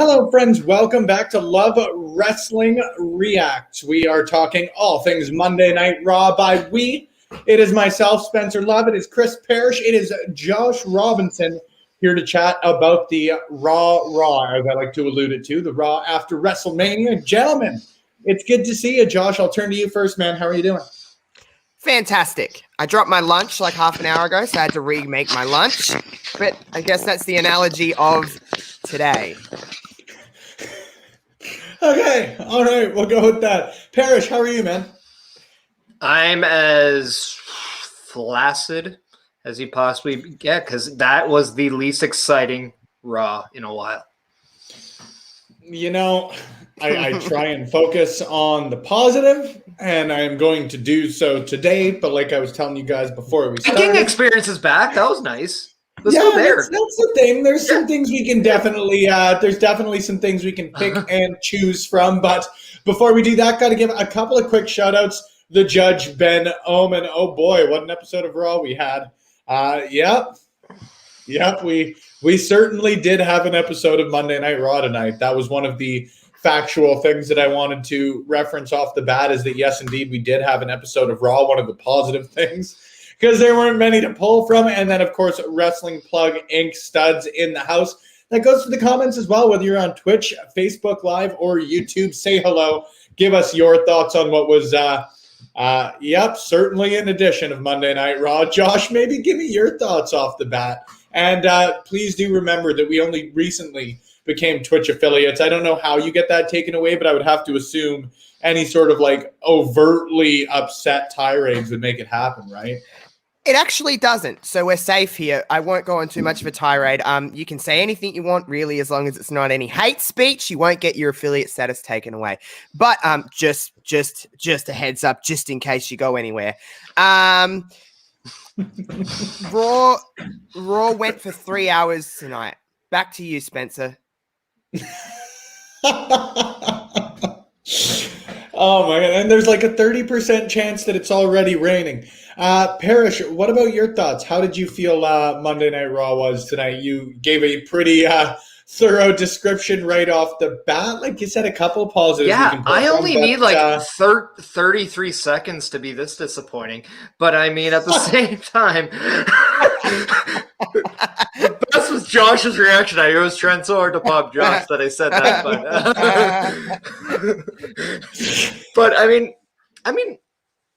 Hello, friends. Welcome back to Love Wrestling Reacts. We are talking all things Monday Night Raw. By we, it is myself, Spencer Love. It is Chris Parrish. It is Josh Robinson here to chat about the Raw, as I like to allude it to, the Raw after WrestleMania. Gentlemen, it's good to see you. Josh, I'll turn to you first, man. How are you doing? Fantastic. I dropped my lunch like half an hour ago, so I had to remake my lunch. But I guess that's the analogy of today. Okay, all right, we'll go with that. Parrish, how are you, man? I'm as flaccid as you possibly get, because that was the least exciting Raw in a while. You know, I try and focus on the positive, and I am going to do so today. But like I was telling you guys before we started, King experience is back. That was nice. Let's yeah, go there. that's the thing. There's some things we can definitely. There's definitely some things we can pick and choose from. But before we do that, got to give a couple of quick shout outs. The Judge, Ben Omen. Oh boy, what an episode of Raw we had. Yep. We certainly did have an episode of Monday Night Raw tonight. That was one of the factual things that I wanted to reference off the bat, is that yes, indeed, we did have an episode of Raw. One of the positive things, because there weren't many to pull from. And then, of course, Wrestling Plug Inc. studs in the house. That goes to the comments as well, whether you're on Twitch, Facebook Live, or YouTube. Say hello. Give us your thoughts on what was, certainly an edition of Monday Night Raw. Josh, maybe give me your thoughts off the bat. And please do remember that we only recently became Twitch affiliates. I don't know how you get that taken away, but I would have to assume any sort of like overtly upset tirades would make it happen, right? It actually doesn't, so we're safe here. I won't go on too much of a tirade. You can say anything you want, really, as long as it's not any hate speech. You won't get your affiliate status taken away. But just a heads up, just in case you go anywhere. Raw went for 3 hours tonight. Back to you, Spencer. Oh my god! And there's like a 30% chance that it's already raining. Parrish, what about your thoughts? How did you feel Monday Night Raw was tonight? You gave a pretty thorough description right off the bat. Like you said, a couple of positives. Yeah, I only need like 33 seconds to be this disappointing. But I mean, at the same time, the best was Josh's reaction. I was trying so hard to pop Josh that I said that. But I mean,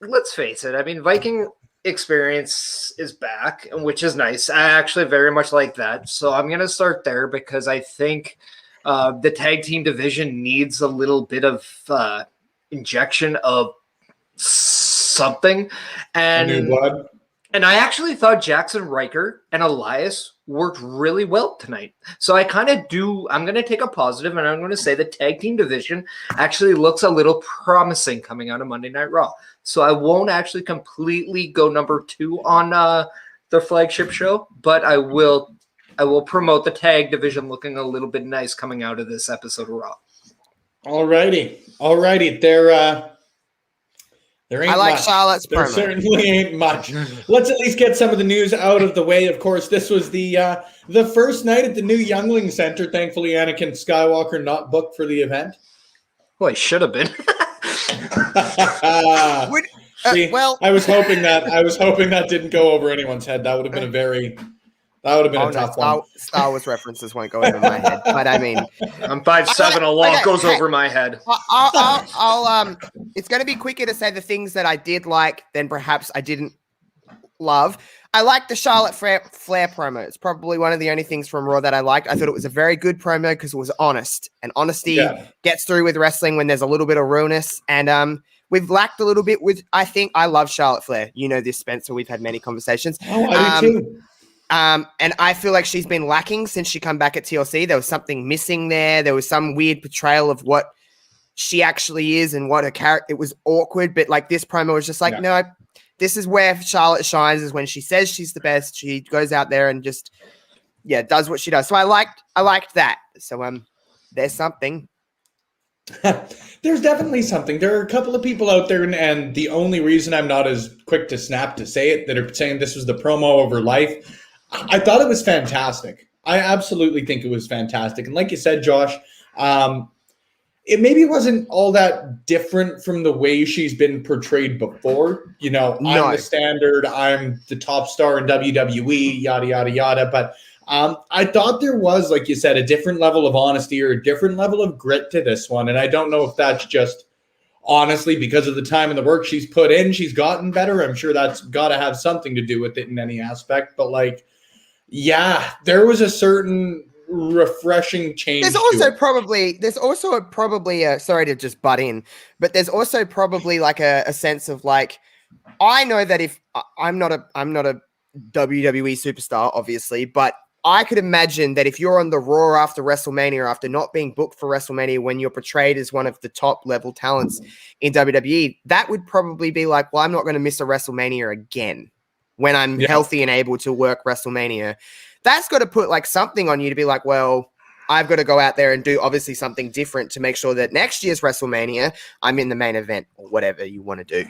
let's face it. I mean, Viking experience is back, which is nice. I actually very much like that. So I'm going to start there, because I think the tag team division needs a little bit of injection of something. And new blood. And I actually thought Jackson Riker and Elias worked really well tonight. So I kind of do. I'm going to take a positive, and I'm going to say the tag team division actually looks a little promising coming out of Monday Night Raw. So I won't actually completely go number 2 on the flagship show, but I will promote the tag division looking a little bit nice coming out of this episode of Raw. Alrighty. There ain't I like much. Charlotte's There promo. certainly ain't much. Let's at least get some of the news out of the way. Of course, this was the first night at the new Youngling Center. Thankfully, Anakin Skywalker not booked for the event. Well, he should have been. See, well, I was hoping that didn't go over anyone's head. That would have been a tough one. Star Wars references won't go over my head, but I mean, I'm 5'7". A lot goes over my head. I'll it's going to be quicker to say the things that I did like than perhaps I didn't love. I liked the Charlotte Flair promo. It's probably one of the only things from Raw that I liked. I thought it was a very good promo because it was honest, and honesty gets through with wrestling when there's a little bit of realness. And we've lacked a little bit with. I think I love Charlotte Flair. You know this, Spencer. We've had many conversations. Oh, I do too. And I feel like she's been lacking since she come back at TLC. There was something missing there. There was some weird portrayal of what she actually is and what her character. It was awkward, but like this promo was just like, no, this is where Charlotte shines, is when she says she's the best. She goes out there and just, does what she does. So I liked that. So there's something. There's definitely something. There are a couple of people out there, and the only reason I'm not as quick to snap to say it, that are saying this was the promo over life. I thought it was fantastic. I absolutely think it was fantastic. And like you said, Josh, It maybe wasn't all that different from the way she's been portrayed before. You know, No. I'm the standard, I'm the top star in WWE, yada, yada, yada. But I thought there was, like you said, a different level of honesty or a different level of grit to this one. And I don't know if that's just honestly because of the time and the work she's put in, she's gotten better. I'm sure that's got to have something to do with it in any aspect. But like, yeah, there was a certain refreshing change. There's also probably a, sorry to just butt in, but there's also probably like a sense of like, I know that if I'm not a WWE superstar, obviously, but I could imagine that if you're on the Raw after WrestleMania, after not being booked for WrestleMania, when you're portrayed as one of the top level talents in WWE, that would probably be like, well, I'm not going to miss a WrestleMania again when I'm healthy and able to work WrestleMania. That's got to put like something on you to be like, well, I've got to go out there and do obviously something different to make sure that next year's WrestleMania, I'm in the main event or whatever you want to do.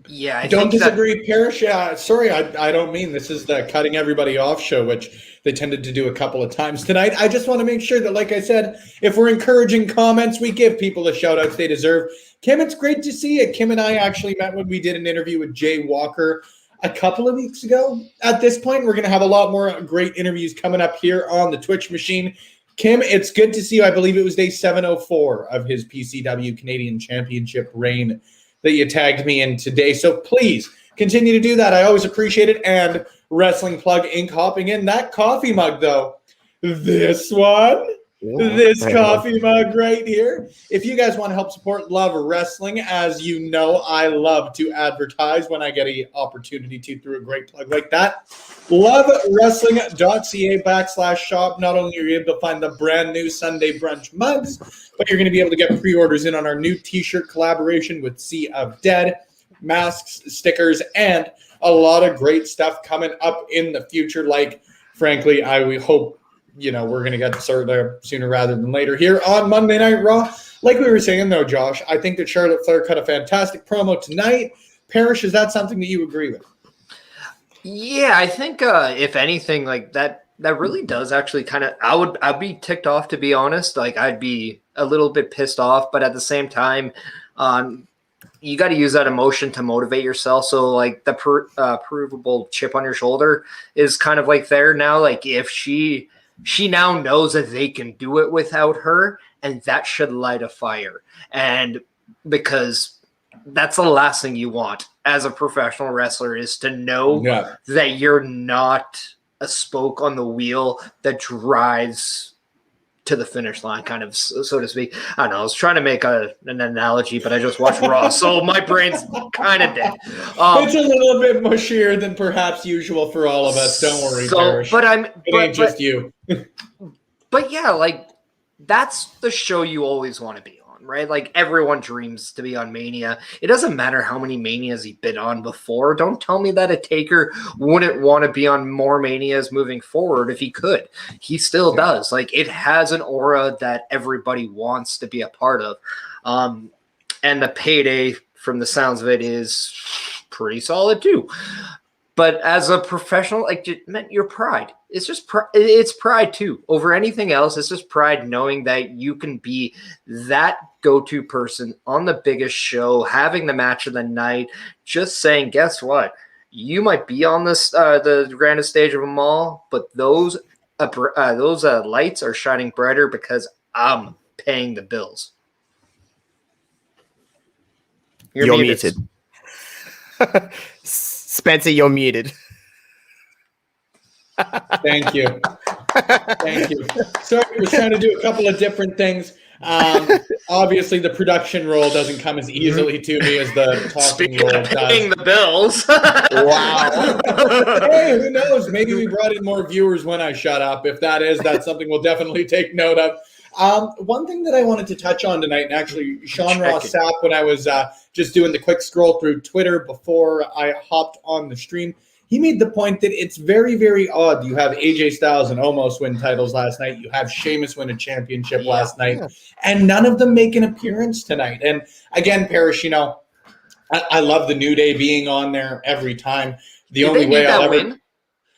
Yeah, I don't think disagree, Parrish. Sorry, I don't mean this is the cutting everybody off show, which they tended to do a couple of times tonight. I just want to make sure that, like I said, if we're encouraging comments, we give people the shout outs they deserve. Kim, it's great to see you. Kim and I actually met when we did an interview with Jay Walker a couple of weeks ago. At this point, we're going to have a lot more great interviews coming up here on the Twitch machine. Kim, it's good to see you. I believe it was day 704 of his PCW Canadian Championship reign that you tagged me in today. So please continue to do that. I always appreciate it. And Wrestling Plug Inc. hopping in. That coffee mug, though, this one, this coffee mug right here. If you guys want to help support Love Wrestling, as you know, I love to advertise when I get an opportunity to through a great plug like that. LoveWrestling.ca/shop. Not only are you able to find the brand new Sunday Brunch mugs, but you're going to be able to get pre-orders in on our new t-shirt collaboration with Sea of Dead, masks, stickers, and a lot of great stuff coming up in the future. Like, frankly, we hope, we're going to get started there sooner rather than later here on Monday Night Raw. Like we were saying, though, Josh, I think that Charlotte Flair cut a fantastic promo tonight. Parrish, is that something that you agree with? Yeah, I think if anything, like that really does actually kind of, I'd be ticked off, to be honest. Like, I'd be a little bit pissed off, but at the same time, you got to use that emotion to motivate yourself. So like the provable chip on your shoulder is kind of like there now. Like, if she now knows that they can do it without her, and that should light a fire. And because that's the last thing you want as a professional wrestler, is to know that you're not a spoke on the wheel that drives to the finish line, kind of, so to speak. I don't know. I was trying to make an analogy, but I just watched Raw, so my brain's kind of dead. It's a little bit mushier than perhaps usual for all of us. Don't worry, Parrish. It ain't just you. But yeah, like, that's the show you always want to be on, right? Like, everyone dreams to be on Mania. It doesn't matter how many Manias he's been on before. Don't tell me that a Taker wouldn't want to be on more Manias moving forward if he could. He still does. Like, it has an aura that everybody wants to be a part of. And the payday, from the sounds of it, is pretty solid too. But as a professional, like, it meant your pride. It's just it's pride too. Over anything else, it's just pride knowing that you can be that go-to person on the biggest show, having the match of the night, just saying, guess what? You might be on this the grandest stage of them all, but those lights are shining brighter because I'm paying the bills. You're muted. Spencer, you're muted. Thank you. Thank you. Sorry, we're trying to do a couple of different things. Obviously, the production role doesn't come as easily to me as the talking role does. Paying the bills. Wow. Hey, who knows? Maybe we brought in more viewers when I shut up. If that's something we'll definitely take note of. One thing that I wanted to touch on tonight, and actually Sean Ross Sapp, when I was just doing the quick scroll through Twitter before I hopped on the stream, he made the point that it's very, very odd. You have AJ Styles and Omos win titles last night. You have Sheamus win a championship last night, and none of them make an appearance tonight. And again, Parrish, I love the New Day being on there every time. The only way I'll ever win.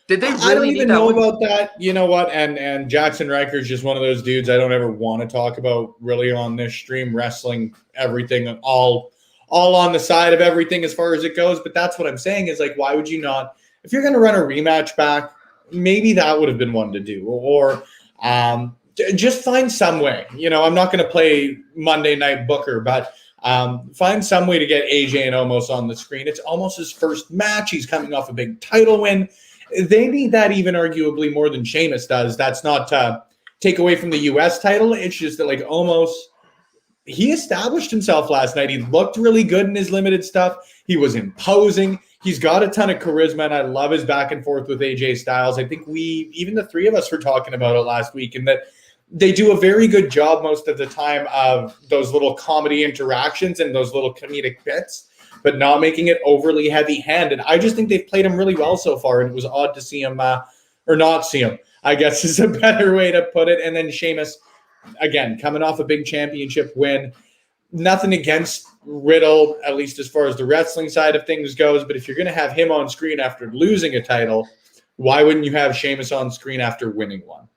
Did they I don't really even need that know one? about that. You know what? And Jackson Riker is just one of those dudes I don't ever want to talk about really on this stream. Wrestling, everything, all on the side of everything as far as it goes. But that's what I'm saying is like, why would you not? If you're going to run a rematch back, maybe that would have been one to do, or just find some way. You know, I'm not going to play Monday Night Booker, but find some way to get AJ and Omos on the screen. It's almost his first match. He's coming off a big title win. They need that even arguably more than Sheamus does. That's not to take away from the U.S. title. It's just that like Omos, he established himself last night. He looked really good in his limited stuff. He was imposing. He's got a ton of charisma, and I love his back and forth with AJ Styles. I think even the three of us were talking about it last week, and that they do a very good job most of the time of those little comedy interactions and those little comedic bits, but not making it overly heavy-handed. I just think they've played him really well so far, and it was odd to see him, or not see him, I guess is a better way to put it. And then Sheamus, again, coming off a big championship win. Nothing against Riddle, at least as far as the wrestling side of things goes, but if you're going to have him on screen after losing a title, why wouldn't you have Sheamus on screen after winning one?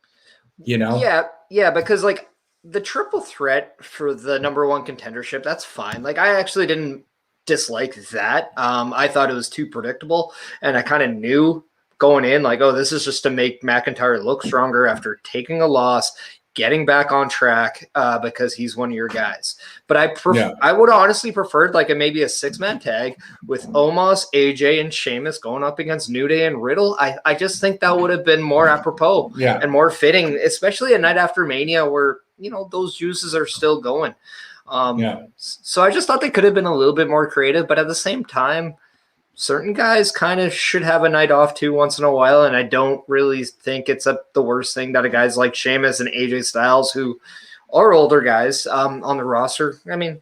You know? Yeah, because like the triple threat for the number one contendership, that's fine. Like I actually didn't dislike that. I thought it was too predictable, and I kind of knew going in like, oh, this is just to make McIntyre look stronger after taking a loss, getting back on track because he's one of your guys. But I would honestly preferred like maybe a 6-man tag with Omos, AJ, and Sheamus going up against New Day and Riddle. I just think that would have been more apropos and more fitting, especially a night after Mania where, you know, those juices are still going. So I just thought they could have been a little bit more creative, but at the same time, certain guys kind of should have a night off too once in a while, and I don't really think it's the worst thing that a guys like Sheamus and AJ Styles, who are older guys on the roster. I mean,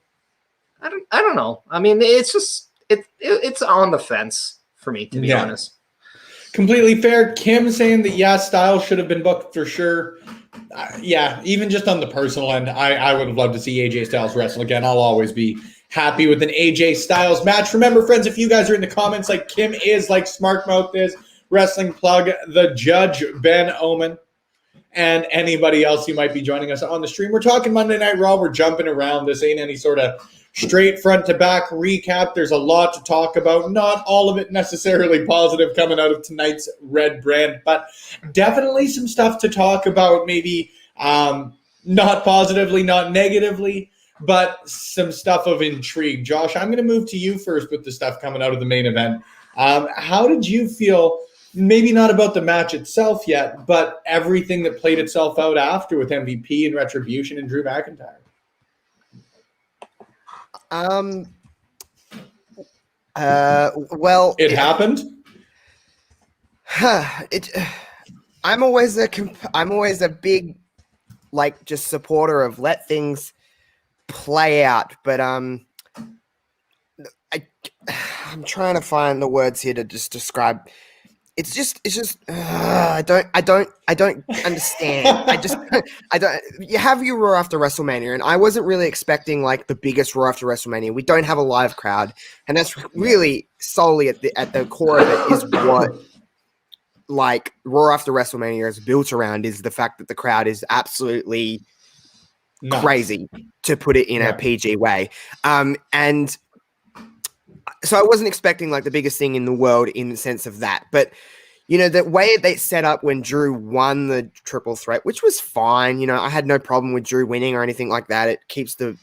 I don't know. I mean, it's just it's on the fence for me, to be honest. Completely fair. Kim saying that Styles should have been booked for sure. Even just on the personal end, I would have loved to see AJ Styles wrestle again. I'll always be happy with an AJ Styles match. Remember, friends, if you guys are in the comments like Kim is, like Smartmouth is, Wrestling Plug, the Judge, Ben Omen, and anybody else who might be joining us on the stream. We're talking Monday Night Raw. We're jumping around. This ain't any sort of straight front-to-back recap. There's a lot to talk about. Not all of it necessarily positive coming out of tonight's Red Brand, but definitely some stuff to talk about, maybe not positively, not negatively, but some stuff of intrigue. Josh, I'm going to move to you first with the stuff coming out of the main event. How did you feel, maybe not about the match itself yet, but everything that played itself out after with MVP and Retribution and Drew McIntyre? Well, it happened. I'm always a big, like, just supporter of let things play out, but I'm trying to find the words here to just describe. It's just I don't understand. I don't. You have your Raw after WrestleMania, and I wasn't really expecting like the biggest Raw after WrestleMania. We don't have a live crowd, and that's really solely at the core of it is what like Raw after WrestleMania is built around, is the fact that the crowd is absolutely crazy, to put it in a PG way. And so I wasn't expecting like the biggest thing in the world in the sense of that, but you know, the way they set up when Drew won the triple threat, which was fine. You know, I had no problem with Drew winning or anything like that. It keeps the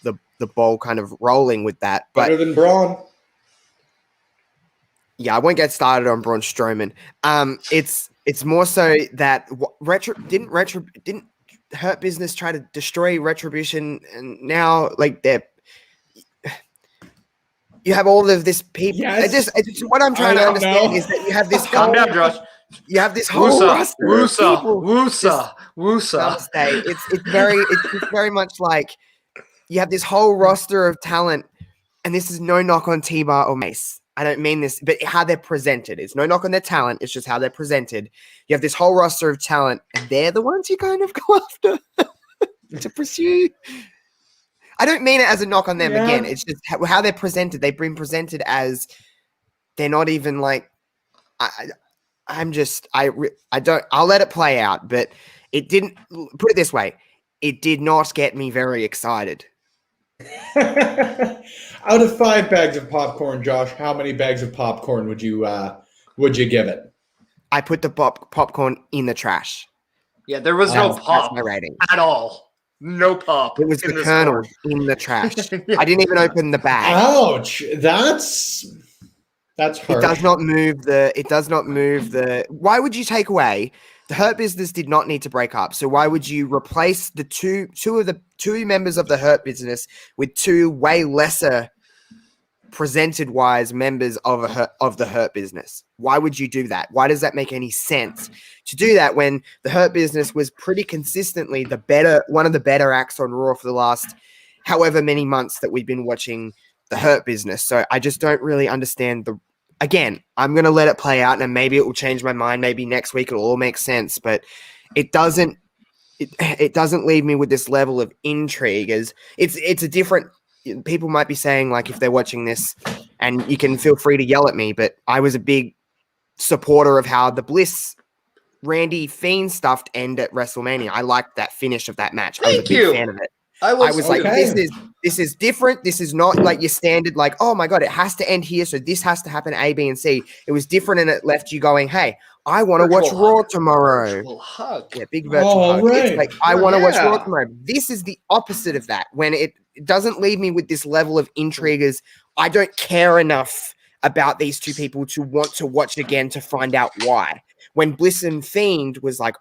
ball kind of rolling with that. But better than Braun. Yeah, I won't get started on Braun Strowman. It's more so that didn't Hurt Business try to destroy Retribution, and now like you have all of this people. Yes. What I'm trying to understand is that you have this calm down, Josh. You have this whole roster of people. Woosa. It's very much like you have this whole roster of talent, and this is no knock on T-Bar or Mace. I don't mean this, but how they're presented. It's no knock on their talent. It's just how they're presented. You have this whole roster of talent, and they're the ones you kind of go after to pursue. I don't mean it as a knock on them again. It's just how they're presented. They've been presented as they're not even like. I'll let it play out, but it didn't, put it this way, it did not get me very excited. Out of 5 bags of popcorn, Josh, how many bags of popcorn would you give it? I put the popcorn in the trash. Yeah, there was no That's pop my rating. at all. No pop. It was in the this kernel score. in the trash. I didn't even open the bag. Ouch! That's harsh. It does not move the. Why would you take away? The Hurt Business did not need to break up. So why would you replace the two members of the Hurt Business with 2 way lesser presented wise members of the Hurt Business? Why would you do that? Why does that make any sense to do that when the Hurt Business was pretty consistently one of the better acts on Raw for the last however many months that we've been watching the Hurt Business? So I just don't really understand again, I'm going to let it play out and maybe it will change my mind. Maybe next week it'll all make sense, but it doesn't leave me with this level of intrigue. As it's a different, people might be saying, like, if they're watching this, and you can feel free to yell at me, but I was a big supporter of how the Bliss Randy Fiend stuff end at WrestleMania. I liked that finish of that match. I was a big fan of it. I was like, this is different. This is not like your standard, like, oh my God, it has to end here, so this has to happen A, B, and C. It was different, and it left you going, hey, I want to watch Raw tomorrow. Virtual hug. Yeah, big virtual hug. Right. It's like, I want to watch Raw tomorrow. This is the opposite of that. When it doesn't leave me with this level of intrigue, as I don't care enough about these two people to want to watch again to find out why. When Bliss and Fiend was like,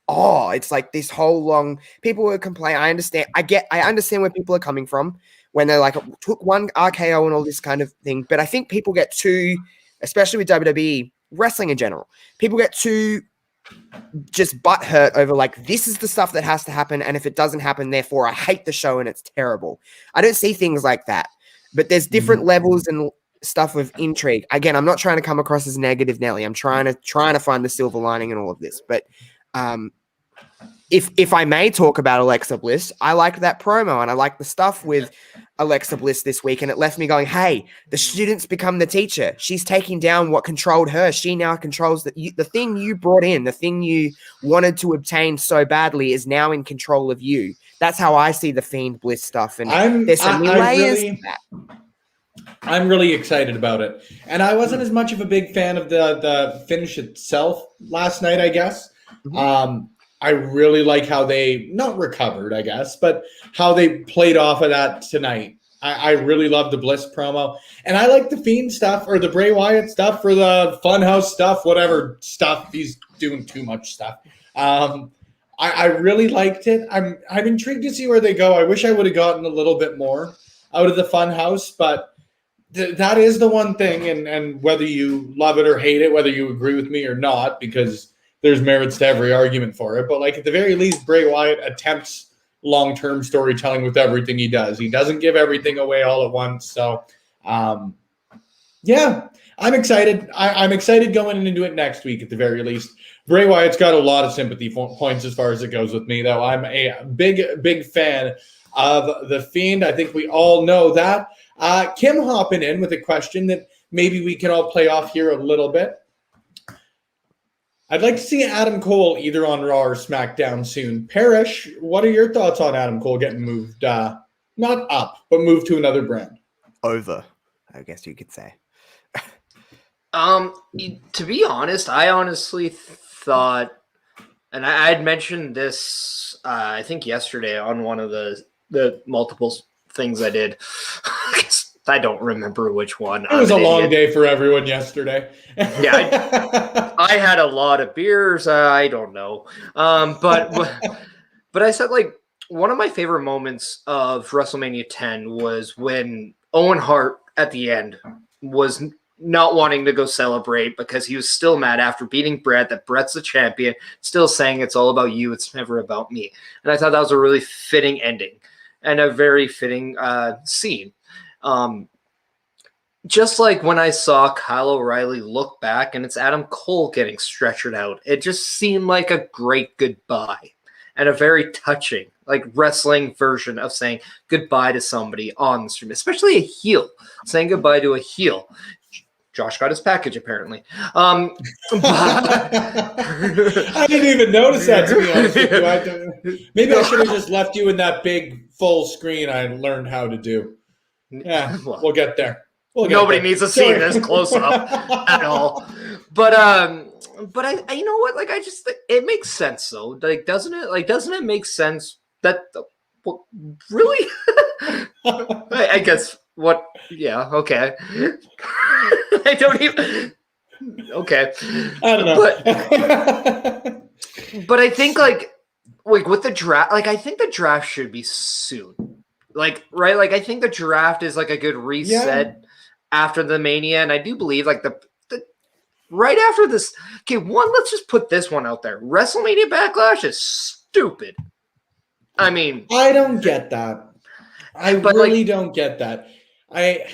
oh, it's like this whole long, people were complaining. I understand where people are coming from when they're like, took one RKO and all this kind of thing. But I think people get too, especially with WWE, wrestling in general, people get too just butthurt over like, this is the stuff that has to happen. And if it doesn't happen, therefore I hate the show and it's terrible. I don't see things like that, but there's different levels and stuff of intrigue. Again, I'm not trying to come across as negative Nelly. I'm trying to find the silver lining in all of this, but if I may talk about Alexa Bliss, I liked that promo and I liked the stuff with Alexa Bliss this week, and it left me going, hey, the students become the teacher. She's taking down what controlled her. She now controls the thing you brought in, the thing you wanted to obtain so badly is now in control of you. That's how I see the Fiend Bliss stuff. And there's some layers to that. I'm really excited about it. And I wasn't as much of a big fan of the finish itself last night, I guess. Mm-hmm. I really like how they, not recovered, I guess, but how they played off of that tonight. I really love the Bliss promo. And I like the Fiend stuff, or the Bray Wyatt stuff, or the Funhouse stuff, whatever stuff. He's doing too much stuff. I really liked it. I'm intrigued to see where they go. I wish I would have gotten a little bit more out of the Funhouse, but that is the one thing, and whether you love it or hate it, whether you agree with me or not, because there's merits to every argument for it. But like, at the very least, Bray Wyatt attempts long-term storytelling with everything he does. He doesn't give everything away all at once. So, yeah, I'm excited. I'm excited going into it next week at the very least. Bray Wyatt's got a lot of sympathy points as far as it goes with me, though. I'm a big fan of The Fiend. I think we all know that. Kim hopping in with a question that maybe we can all play off here a little bit. I'd like to see Adam Cole either on Raw or SmackDown soon. Parrish, what are your thoughts on Adam Cole getting moved, not up, but moved to another brand? Over, I guess you could say. To be honest, I honestly thought, and I had mentioned this, I think yesterday on one of the multiple things I did. I don't remember which one. It was a long day for everyone yesterday. Yeah, I had a lot of beers. I don't know. But I said, like, one of my favorite moments of WrestleMania 10 was when Owen Hart at the end was not wanting to go celebrate because he was still mad after beating Bret, that Bret's the champion, still saying it's all about you, it's never about me. And I thought that was a really fitting ending and a very fitting scene. Just like when I saw Kyle O'Reilly look back and it's Adam Cole getting stretchered out, it just seemed like a great goodbye and a very touching, like, wrestling version of saying goodbye to somebody on the stream, especially a heel, saying goodbye to a heel. Josh got his package apparently. I didn't even notice that, to be honest with you. Maybe I should have just left you in that big full screen I learned how to do. Yeah, Well, we'll get there. Nobody needs to see this close up at all. But I you know what? Like, I just it makes sense though. Like, doesn't it? Like, doesn't it make sense that really? I guess what? Yeah. Okay. I don't even. Okay. I don't know. But I think like with the draft, like I think the draft should be soon. Like, right? Like, I think the draft is like a good reset after the Mania, and I do believe like the right after this. Okay, let's just put this one out there. WrestleMania Backlash is stupid. I mean, I don't get that. I really don't get that. I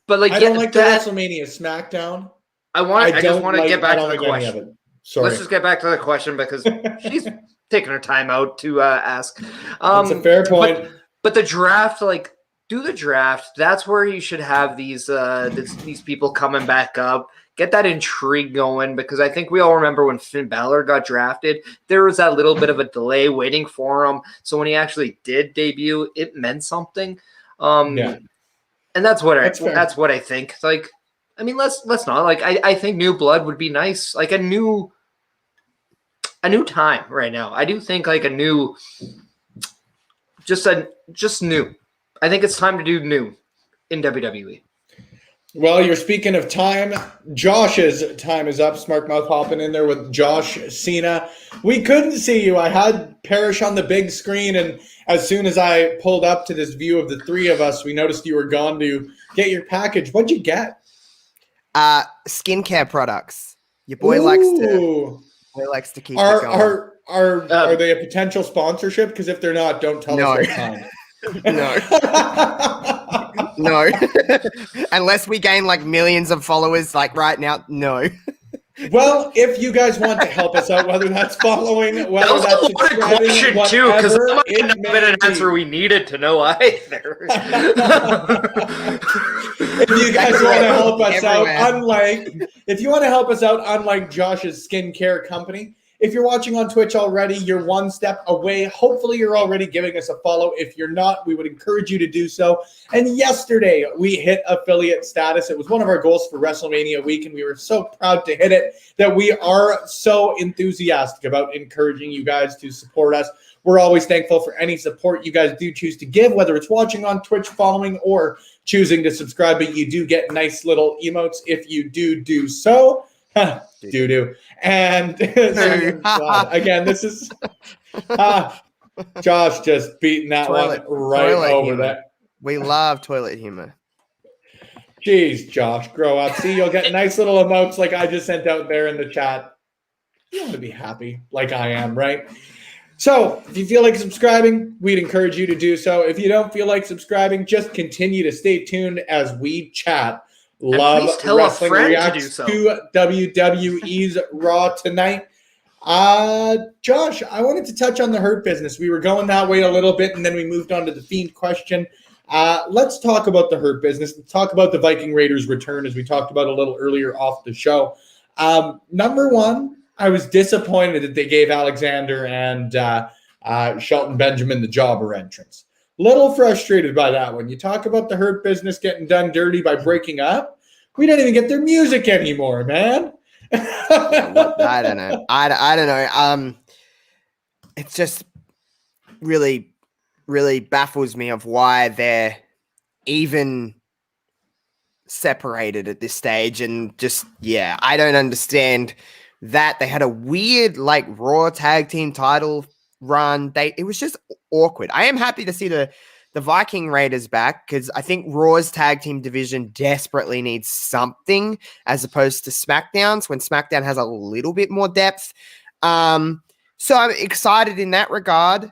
don't like the WrestleMania SmackDown. I just want to get back to the question. Sorry. Let's just get back to the question because she's taking her time out to ask. That's a fair point. But the draft, like, do the draft. That's where you should have these people coming back up. Get that intrigue going, because I think we all remember when Finn Balor got drafted, there was that little bit of a delay waiting for him. So when he actually did debut, it meant something. And that's what I think. It's like, I mean, let's not, like, I think new blood would be nice, like a new time right now. I do think like a new, just new. I think it's time to do new in WWE. Well, you're speaking of time. Josh's time is up. Smart Mouth hopping in there with Josh Cena. We couldn't see you. I had Parrish on the big screen, and as soon as I pulled up to this view of the three of us, we noticed you were gone to get your package. What'd you get? Skincare products. Your boy likes to keep it going. Are they a potential sponsorship? Because if they're not, don't tell us what kind. No. No. Unless we gain like millions of followers like right now, no. Well, if you guys want to help us out, whether that's following, whether that's subscribing, question too, because that might not have been an answer we needed to know either. If you guys want to help us out, unlike Josh's skincare company, if you're watching on Twitch already, you're one step away. Hopefully, you're already giving us a follow. If you're not, we would encourage you to do so. And yesterday, we hit affiliate status. It was one of our goals for WrestleMania week, and we were so proud to hit it that we are so enthusiastic about encouraging you guys to support us. We're always thankful for any support you guys do choose to give, whether it's watching on Twitch, following, or choosing to subscribe. But you do get nice little emotes if you do so. Doo-doo. And again, this is Josh just beating that one right over there. We love toilet humor. Jeez, Josh, grow up. See, you'll get nice little emotes like I just sent out there in the chat. You want to be happy like I am, right? So if you feel like subscribing, we'd encourage you to do so. If you don't feel like subscribing, just continue to stay tuned as we chat. Love wrestling reacts to WWE's Raw tonight. Josh, I wanted to touch on the Hurt Business. We were going that way a little bit, and then we moved on to the Fiend question. Let's talk about the Hurt Business. Let's talk about the Viking Raiders' return, as we talked about a little earlier off the show. Number one, I was disappointed that they gave Alexander and Shelton Benjamin the jobber entrance. Little frustrated by that one. You talk about the Hurt Business getting done dirty by breaking up. We don't even get their music anymore, man. I don't know. I don't know. It's just really, really baffles me of why they're even separated at this stage. And just, I don't understand that. They had a weird, like, Raw tag team title run. It was just awkward. I am happy to see the Viking Raiders back, because I think Raw's tag team division desperately needs something as opposed to SmackDown's, when SmackDown has a little bit more depth. So I'm excited in that regard.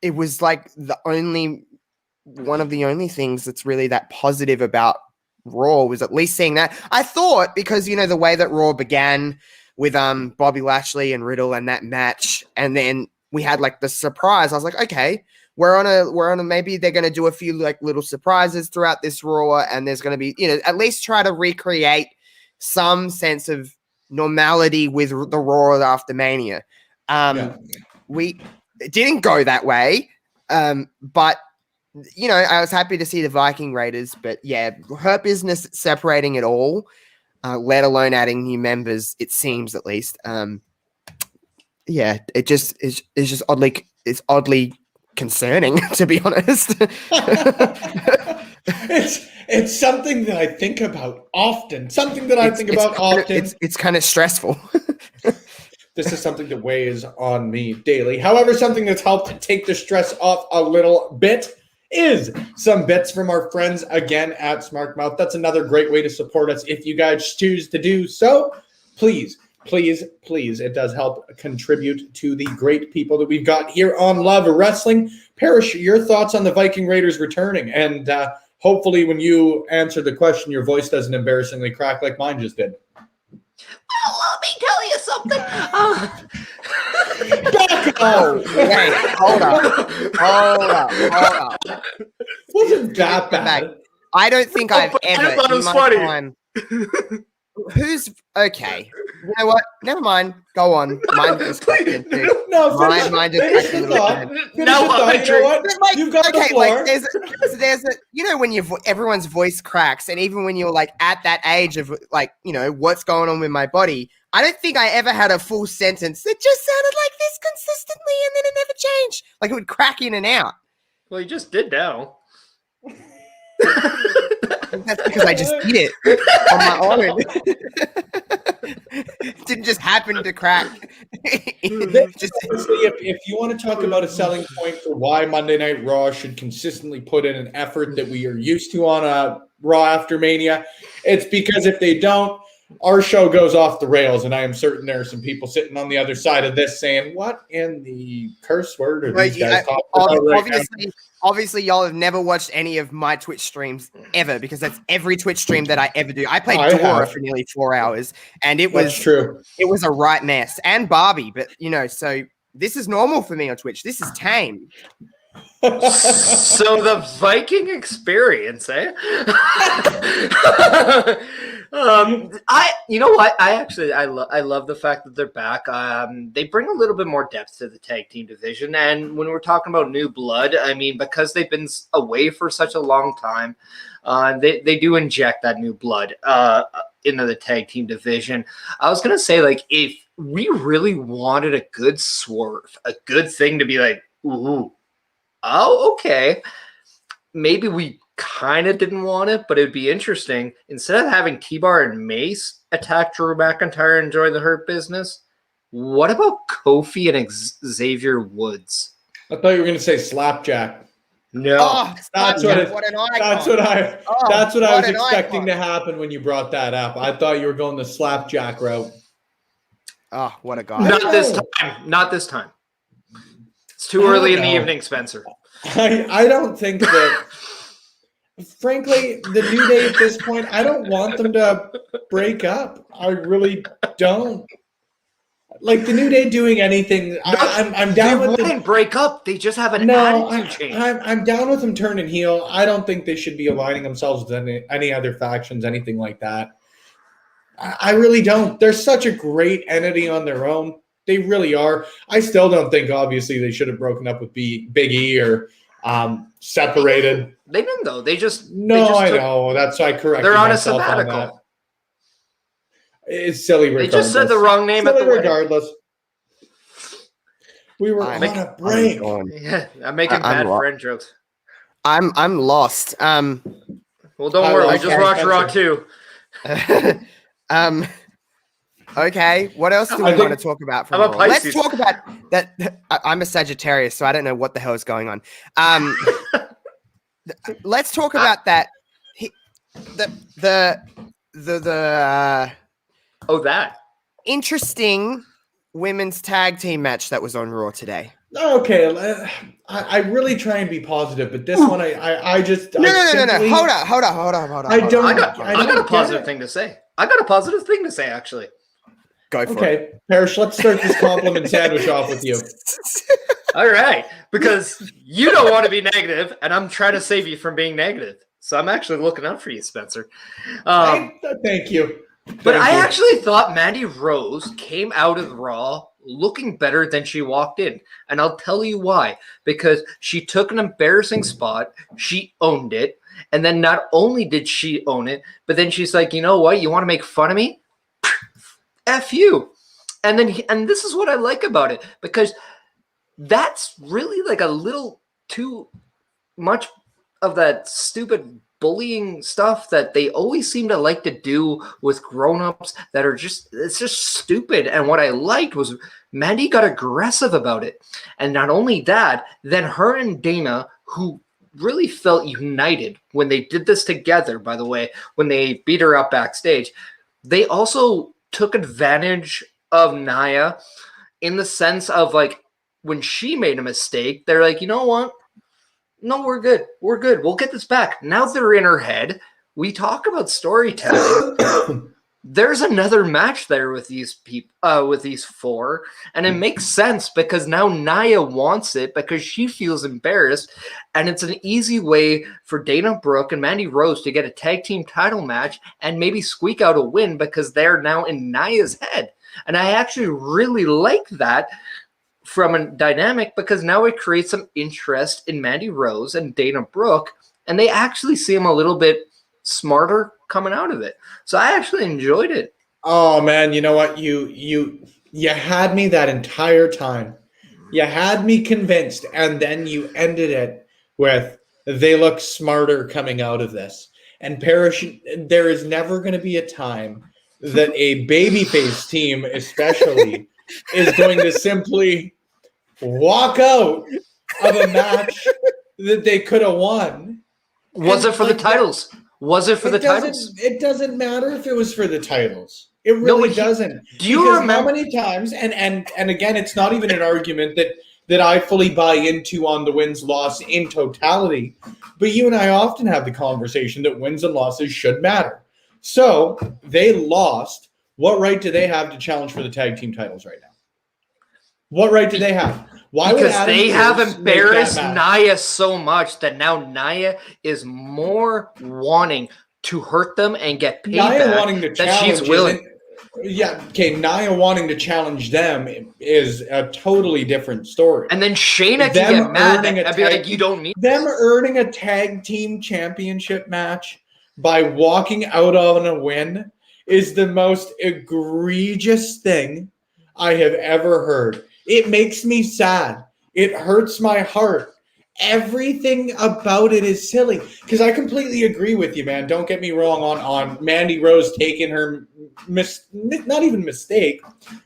It was like one of the only things that's really that positive about Raw was at least seeing that. I thought, because, the way that Raw began with Bobby Lashley and Riddle and that match, and then we had like the surprise. I was like, okay, we're on a maybe they're going to do a few like little surprises throughout this Raw, and there's going to be, you know, at least try to recreate some sense of normality with the Raw after Mania. It didn't go that way, but you know, I was happy to see the Viking Raiders, but yeah, her business separating it all, let alone adding new members, it seems at least. Yeah, it just is just oddly concerning, to be honest. It's something that I think about often. Something that I think about often. It's kind of stressful. This is something that weighs on me daily. However, something that's helped take the stress off a little bit is some bits from our friends again at Smartmouth. That's another great way to support us if you guys choose to do so. Please, it does help contribute to the great people that we've got here on Love Wrestling. Parrish, your thoughts on the Viking Raiders returning, and hopefully when you answer the question, your voice doesn't embarrassingly crack like mine just did. Well, let me tell you something. Wait, hold up. Wasn't that bad? I don't think I've ever thought it was funny. Who's okay? You know what? Never mind. Go on. Mine just cracked in too. No, mine just cracked in. You've got the floor. Like there's a you know when everyone's voice cracks, and even when you're like at that age of like, you know, what's going on with my body, I don't think I ever had a full sentence that just sounded like this consistently, and then it never changed. Like it would crack in and out. Well, you just did now. That's because I just did it on my own. It didn't just happen to crack. If you want to talk about a selling point for why Monday Night Raw should consistently put in an effort that we are used to on a Raw after Mania, it's because if they don't, our show goes off the rails, and I am certain there are some people sitting on the other side of this saying, "What in the curse word are these guys talking about right now?" Obviously, y'all have never watched any of my Twitch streams ever, because that's every Twitch stream that I ever do. I played Dora for nearly 4 hours, and it was true. It was a right mess, and Barbie, but you know, so this is normal for me on Twitch. This is tame. So the Viking experience, eh? You know what? I love the fact that they're back. They bring a little bit more depth to the tag team division, and when we're talking about new blood, I mean, because they've been away for such a long time, they do inject that new blood into the tag team division. I was gonna say, like, if we really wanted a good swerve, a good thing to be like, ooh, oh, okay, maybe we kind of didn't want it, but it'd be interesting. Instead of having T-Bar and Mace attack Drew McIntyre and join the Hurt Business, what about Kofi and Xavier Woods? I thought you were going to say Slapjack. No, that's what I was expecting to happen when you brought that up. I thought you were going the Slapjack route. Oh, what a guy! Not this time. It's too early in the evening, Spencer. I don't think that. Frankly, the New Day at this point, I don't want them to break up. I really don't. Like the New Day doing anything. I'm down with them. They wouldn't break up. They just have an attitude change. I'm down with them turning heel. I don't think they should be aligning themselves with any other factions, anything like that. I really don't. They're such a great entity on their own. They really are. I still don't think, obviously, they should have broken up with Big E or separated. They didn't, though. I know. That's why I corrected They're on a myself sabbatical. on that. It's silly regardless. They just said the wrong name at the regardless. We were on a break. I'm making bad friend jokes. I'm lost. Well, don't worry. We just watched Raw 2. Okay, what else do we want to talk about from Raw? Let's talk about that. I'm a Sagittarius, so I don't know what the hell is going on. Let's talk about that. That interesting women's tag team match that was on Raw today. Okay, I really try and be positive, but this one, I just no. Hold on. I got a positive thing to say. Actually. Go for it. Okay, Parrish, let's start this compliment sandwich off with you. All right, because you don't want to be negative, and I'm trying to save you from being negative. So I'm actually looking out for you, Spencer. Thank you. But I actually thought Mandy Rose came out of Raw looking better than she walked in. And I'll tell you why. Because she took an embarrassing spot, she owned it, and then not only did she own it, but then she's like, you know what? You want to make fun of me? F you. And this is what I like about it, because that's really like a little too much of that stupid bullying stuff that they always seem to like to do with grown-ups that are it's just stupid. And what I liked was Mandy got aggressive about it. And not only that, then her and Dana, who really felt united when they did this together, by the way, when they beat her up backstage, they also took advantage of Nia in the sense of like when she made a mistake, they're like, you know what? No, we're good. We're good. We'll get this back. Now they're in her head. We talk about storytelling. There's another match there with these people, with these four, and it makes sense because now Nia wants it because she feels embarrassed, and it's an easy way for Dana Brooke and Mandy Rose to get a tag team title match and maybe squeak out a win because they're now in Nia's head. And I actually really like that from a dynamic because now it creates some interest in Mandy Rose and Dana Brooke, and they actually seem a little bit smarter coming out of it. So I actually enjoyed it. Oh man, you know what? You had me that entire time. You had me convinced, and then you ended it with they look smarter coming out of this. And Parrish, there is never going to be a time that a babyface team, especially, is going to simply walk out of a match that they could have won. Was it for the titles? Was it for the titles? It doesn't matter if it was for the titles. It really doesn't. Do you remember how many times? And again, it's not even an argument that I fully buy into on the wins loss in totality. But you and I often have the conversation that wins and losses should matter. So they lost. What right do they have to challenge for the tag team titles right now? What right do they have? Why because they have embarrassed Nia so much that now Nia is more wanting to hurt them and get payback that she's willing. Nia wanting to challenge them is a totally different story. And then Shayna can get mad and be like, you don't need them earning a tag team championship match by walking out on a win is the most egregious thing I have ever heard. It makes me sad. It hurts my heart. Everything about it is silly. Because I completely agree with you, man. Don't get me wrong on Mandy Rose taking her not even mistake.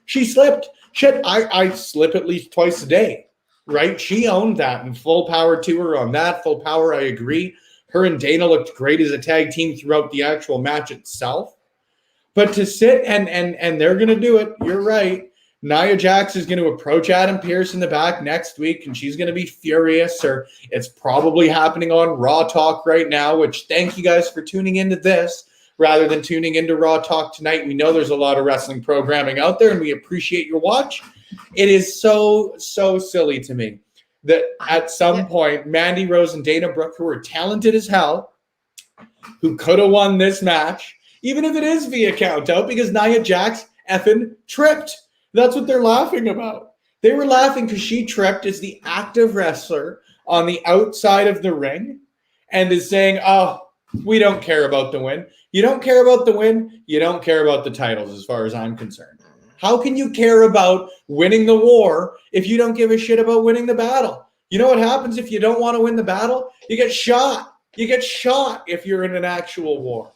She slipped. Shit, I slip at least twice a day. Right? She owned that, and full power to her on that. Full power, I agree. Her and Dana looked great as a tag team throughout the actual match itself. But to sit and they're going to do it, you're right. Nia Jax is going to approach Adam Pearce in the back next week, and she's going to be furious, or it's probably happening on Raw Talk right now, which thank you guys for tuning into this rather than tuning into Raw Talk tonight. We know there's a lot of wrestling programming out there, and we appreciate your watch. It is so silly to me that at some point, Mandy Rose and Dana Brooke, who are talented as hell, who could have won this match, even if it is via count out, because Nia Jax effing tripped. That's what they're laughing about. They were laughing because she tripped as the active wrestler on the outside of the ring and is saying, oh, we don't care about the win. You don't care about the win. You don't care about the titles as far as I'm concerned. How can you care about winning the war if you don't give a shit about winning the battle? You know what happens if you don't want to win the battle? You get shot. You get shot if you're in an actual war.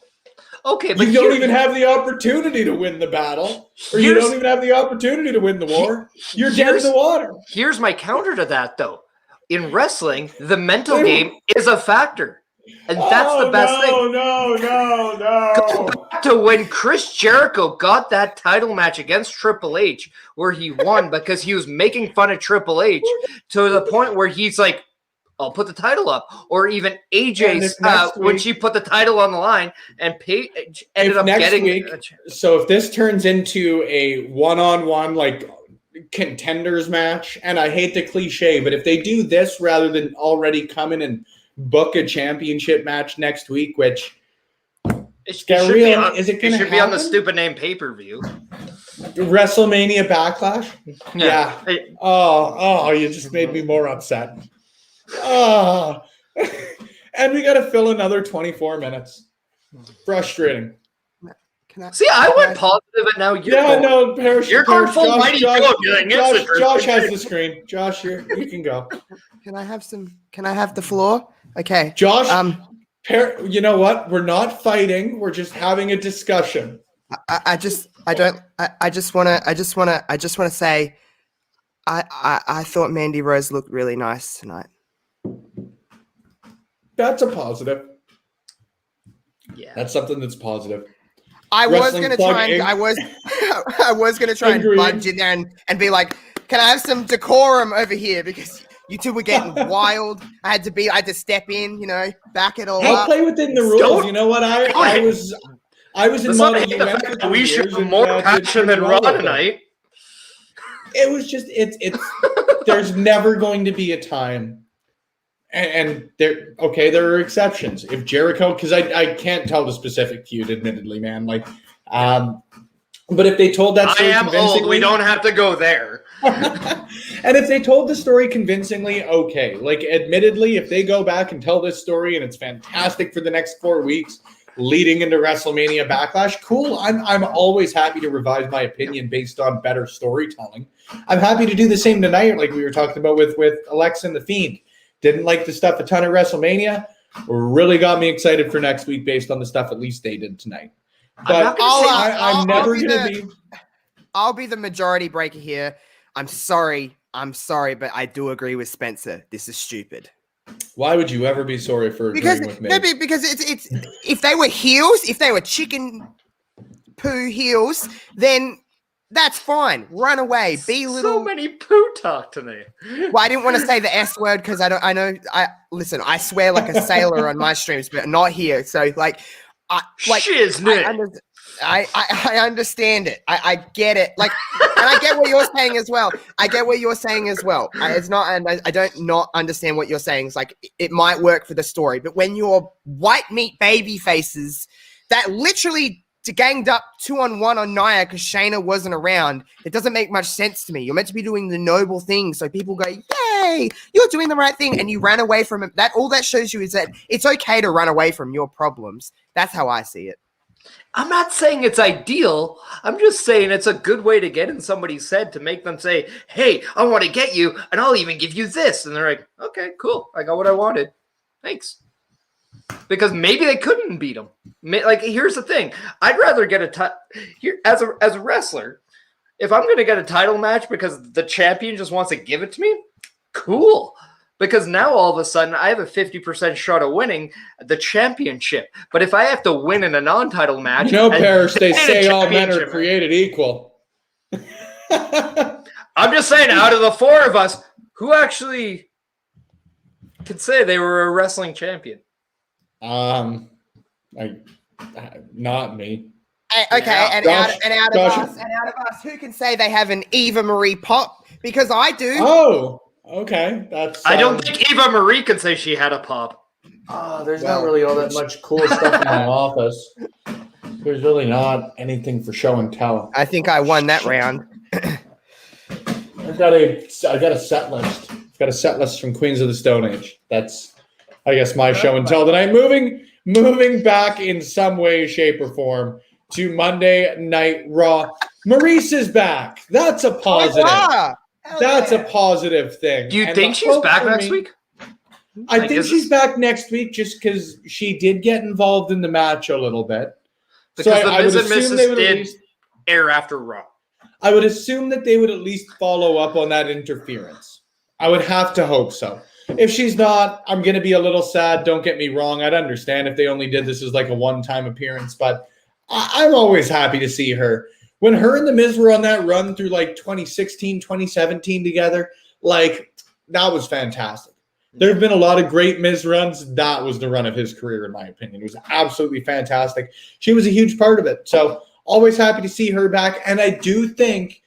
Okay, but you don't even have the opportunity to win the battle, or you don't even have the opportunity to win the war. You're dead in the water. Here's my counter to that, though. In wrestling, the mental game is a factor. And that's the best thing. No. Go back to when Chris Jericho got that title match against Triple H, where he won because he was making fun of Triple H to the point where he's like, I'll put the title up. Or even AJ's when she put the title on the line and Paige ended up getting week, so if this turns into a one-on-one, like contenders match, and I hate the cliche, but if they do this rather than already come in and book a championship match next week, which it should be on, is it going to be on the stupid name pay-per-view. WrestleMania Backlash? Yeah. Oh, you just made me more upset. Oh. And we got to fill another 24 minutes. Frustrating. See, I went positive, and now you're going full Mighty Joe. Josh has the screen. Josh, you can go. Can I have the floor? Okay. Josh, you know what? We're not fighting. We're just having a discussion. I just want to say I thought Mandy Rose looked really nice tonight. That's a positive. Yeah. That's something that's positive. I was going to try and budge in there and be like, can I have some decorum over here? Because you two were getting wild. I had to step in, back it all up. I'll play within the rules. You know what? I was in Model UN. We should have more passion than Raw tonight. It was just, there's never going to be a time. And there are exceptions. If Jericho, because I can't tell the specific feud, admittedly, man. But if they told that story convincingly, old. We don't have to go there. And if they told the story convincingly, okay. Admittedly, if they go back and tell this story and it's fantastic for the next 4 weeks leading into WrestleMania Backlash, cool. I'm always happy to revise my opinion based on better storytelling. I'm happy to do the same tonight, like we were talking about with Alexa and The Fiend. Didn't like the stuff a ton at WrestleMania. Really got me excited for next week based on the stuff at least they did tonight. But I'll be the majority breaker here. I'm sorry, but I do agree with Spencer. This is stupid. Why would you ever be sorry for agreeing with me? No, because it's if they were heels, if they were chicken poo heels, then that's fine. Run away. Be little. So many poo talk tonight. Well, I didn't want to say the S word because listen, I swear like a sailor on my streams, but not here. So I understand it. I get it. And I get what you're saying as well. It's not, and I don't not understand what you're saying. It's like it might work for the story, but when you're white meat baby faces that literally ganged up 2-on-1 on Nia because Shayna wasn't around, it doesn't make much sense to me. You're meant to be doing the noble thing, so people go, "Yay, you're doing the right thing," and you ran away from it. That all that shows you is that it's okay to run away from your problems. That's how I see it. I'm not saying it's ideal. I'm just saying it's a good way to get in somebody's head to make them say, "Hey, I want to get you, and I'll even give you this." And they're like, "Okay, cool. I got what I wanted. Thanks." Because maybe they couldn't beat him. Here's the thing. I'd rather get as a wrestler, if I'm going to get a title match because the champion just wants to give it to me, cool. Because now all of a sudden I have a 50% shot of winning the championship. But if I have to win in a non-title match, Parrish, they say all men are created equal. I'm just saying, out of the four of us, who actually could say they were a wrestling champion? Not me. Okay, and out of us, who can say they have an Eva Marie pop? Because I do. Oh, okay. That's. I don't think Eva Marie can say she had a pop. There's not really all that much cool stuff in my office. There's really not anything for show and tell. I think I won that round. I got a set list. I've got a set list from Queens of the Stone Age. That's, I guess, my show and tell tonight. Moving back in some way, shape, or form to Monday Night Raw. Maurice is back. That's a positive. That's a positive thing. Do you think she's back next week? I think she's back next week just because she did get involved in the match a little bit. Because the Miz and Mrs. did air after Raw. I would assume that they would at least follow up on that interference. I would have to hope so. If she's not, I'm going to be a little sad. Don't get me wrong. I'd understand if they only did this as like a one-time appearance, but I'm always happy to see her. When her and The Miz were on that run through like 2016, 2017 together, that was fantastic. There have been a lot of great Miz runs. That was the run of his career, in my opinion. It was absolutely fantastic. She was a huge part of it. So always happy to see her back. And I do think,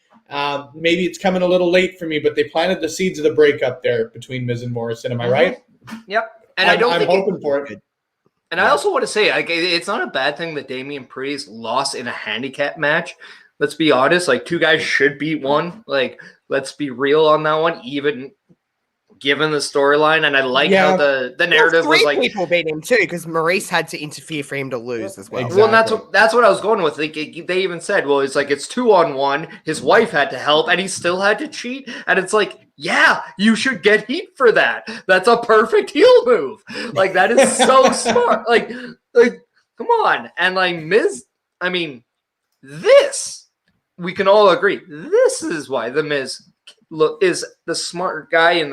Maybe it's coming a little late for me, but they planted the seeds of the breakup there between Miz and Morrison. Am I right? Yep. And I'm hoping for it. And I also want to say, like, it's not a bad thing that Damian Priest lost in a handicap match. Let's be honest. Like, two guys should beat one. Like, let's be real on that one, even given the storyline. And I like how the narrative was like, people beat him too, because Maurice had to interfere for him to lose as well. Exactly. Well, that's what I was going with. Like, they even said, well, it's like it's 2-on-1. His wife had to help, and he still had to cheat. And it's like, yeah, you should get heat for that. That's a perfect heel move. Like, that is so smart. Like, come on. And like Miz, I mean, this we can all agree. This is why the Miz is the smart guy in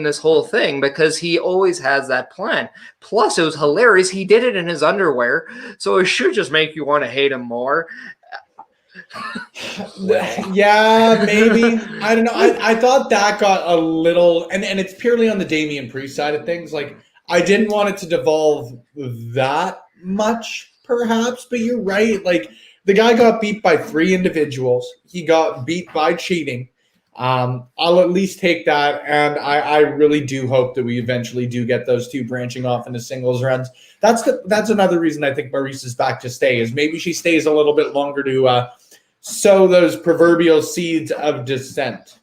this whole thing, because he always has that plan. Plus, it was hilarious. He did it in his underwear, so it should just make you want to hate him more. Yeah, maybe. I don't know. I thought that got a little, and it's purely on the Damian Priest side of things. Like, I didn't want it to devolve that much, perhaps, but you're right. Like, the guy got beat by 3 individuals. He got beat by cheating. I'll at least take that, and I really do hope that we eventually do get those two branching off into singles runs. That's another reason I think Maurice is back to stay, is maybe she stays a little bit longer to sow those proverbial seeds of dissent,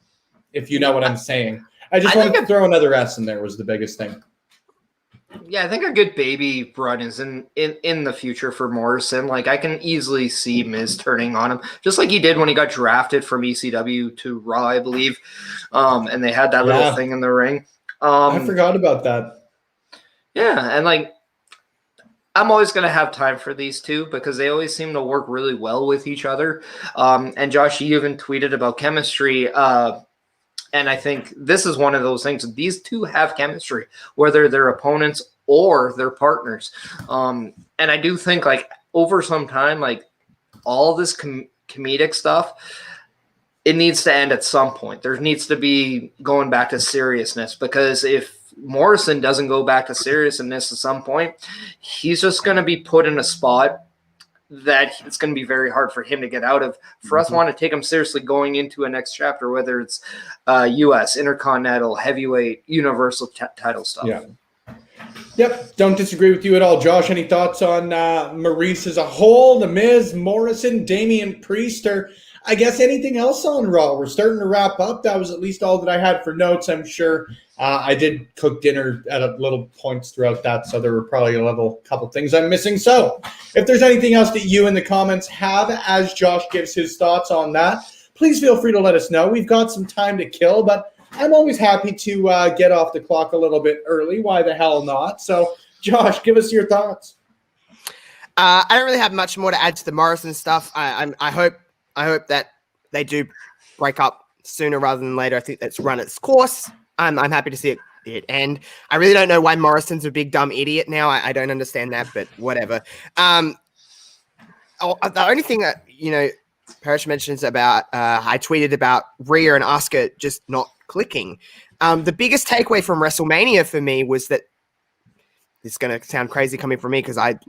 if you know what I'm saying. I wanted to throw another S in there was the biggest thing. Yeah, I think a good baby run is in the future for Morrison. Like, I can easily see Miz turning on him, just like he did when he got drafted from ECW to Raw, I believe. And they had that little thing in the ring. I forgot about that. Yeah, and like, I'm always going to have time for these two because they always seem to work really well with each other. And Josh, you even tweeted about chemistry. And I think this is one of those things. These two have chemistry, whether they're opponents or they're partners. And I do think, like, over some time, like, all this comedic stuff, it needs to end at some point. There needs to be going back to seriousness, because if Morrison doesn't go back to seriousness at some point, he's just going to be put in a spot that it's going to be very hard for him to get out of. For us want to take him seriously going into a next chapter, whether it's U.S., Intercontinental, Heavyweight, Universal title stuff. Yeah. Yep, don't disagree with you at all. Josh, any thoughts on Maurice as a whole, The Miz, Morrison, Damian Priest, or I guess anything else on Raw? We're starting to wrap up. That was at least all that I had for notes, I'm sure. I did cook dinner at little points throughout that, so there were probably a couple things I'm missing. So if there's anything else that you in the comments have as Josh gives his thoughts on that, please feel free to let us know. We've got some time to kill, but I'm always happy to get off the clock a little bit early. Why the hell not? So, Josh, give us your thoughts. I don't really have much more to add to the Morrison stuff. I hope that they do break up sooner rather than later. I think that's run its course. I'm happy to see it end. I really don't know why Morrison's a big dumb idiot now. I don't understand that, but whatever. The only thing that, Parrish mentions about, I tweeted about Rhea and Asuka just not clicking. The biggest takeaway from WrestleMania for me was that, it's going to sound crazy coming from me because I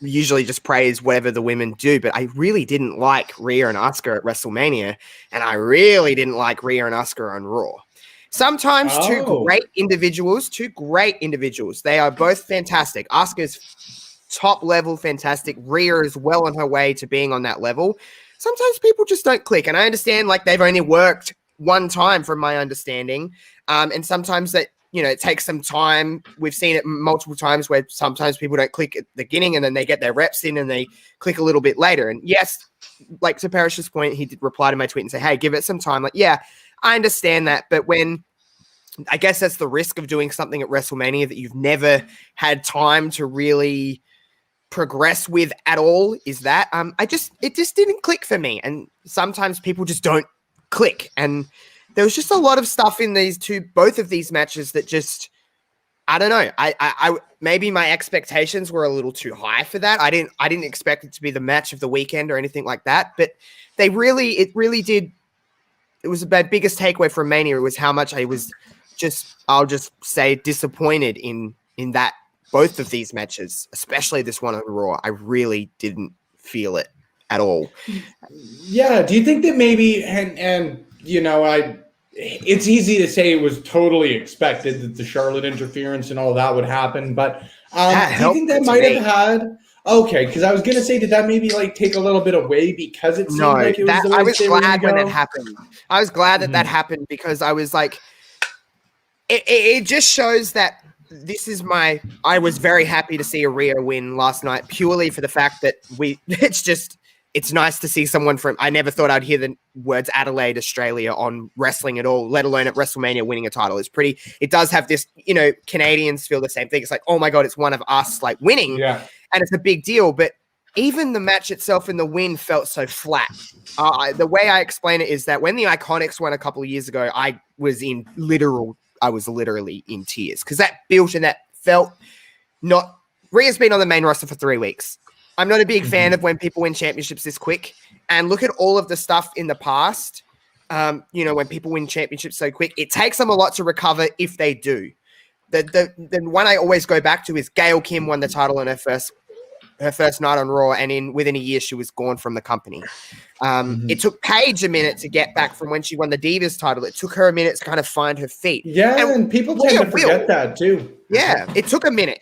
usually just praise whatever the women do, but I really didn't like Rhea and Asuka at WrestleMania, and I really didn't like Rhea and Asuka on Raw. Sometimes two great individuals. They are both fantastic. Asuka's top level fantastic. Rhea is well on her way to being on that level. Sometimes people just don't click, and I understand, like, they've only worked one time from my understanding, and sometimes that, it takes some time. We've seen it multiple times where sometimes people don't click at the beginning and then they get their reps in and they click a little bit later. And yes, like to Parrish's point, he did reply to my tweet and say, hey, give it some time. Like, yeah, I understand that. But I guess that's the risk of doing something at WrestleMania that you've never had time to really progress with at all, is that it just didn't click for me. And sometimes people just don't click. And there was just a lot of stuff in both of these matches that just, I don't know. I maybe my expectations were a little too high for that. I didn't expect it to be the match of the weekend or anything like that. But it really did. It was the biggest takeaway from Mania was how much I was I'll just say disappointed in that both of these matches, especially this one on Raw. I really didn't feel it at all. Yeah. Do you think that maybe, and it's easy to say it was totally expected that the Charlotte interference and all that would happen, but That do you think helped that it to might have me. had? Okay, because I was gonna say, did that maybe like take a little bit away because it seemed No, like it was that the I way was they were gonna glad when it go? happened. I was glad that that happened because I was like, it just shows that I was very happy to see Rhea win last night purely for the fact that it's nice to see someone from, I never thought I'd hear the words Adelaide, Australia on wrestling at all, let alone at WrestleMania winning a title. It does have this, Canadians feel the same thing. It's like, oh my God, it's one of us like winning. Yeah. And it's a big deal. But even the match itself and the win felt so flat. The way I explain it is that when the Iconics won a couple of years ago, I was literally in tears because that built and that felt not. Rhea's been on the main roster for 3 weeks. I'm not a big fan of when people win championships this quick. And look at all of the stuff in the past. When people win championships so quick, it takes them a lot to recover if they do. The one I always go back to is Gail Kim won the title in her first night on Raw, and within a year she was gone from the company. It took Paige a minute to get back from when she won the Divas title. It took her a minute to kind of find her feet. Yeah, and people tend to forget that too. Yeah, it took a minute.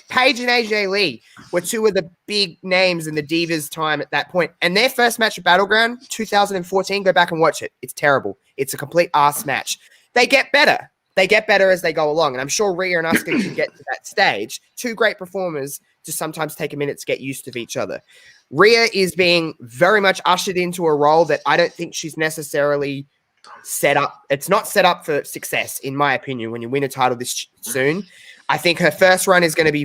Paige and AJ Lee were two of the big names in the Divas time at that point. And their first match at Battleground, 2014, go back and watch it. It's terrible. It's a complete ass match. They get better. They get better as they go along. And I'm sure Rhea and Asuka can get to that stage. Two great performers just sometimes take a minute to get used to each other. Rhea is being very much ushered into a role that I don't think she's necessarily set up. It's not set up for success, in my opinion, when you win a title this soon. I think her first run is going to be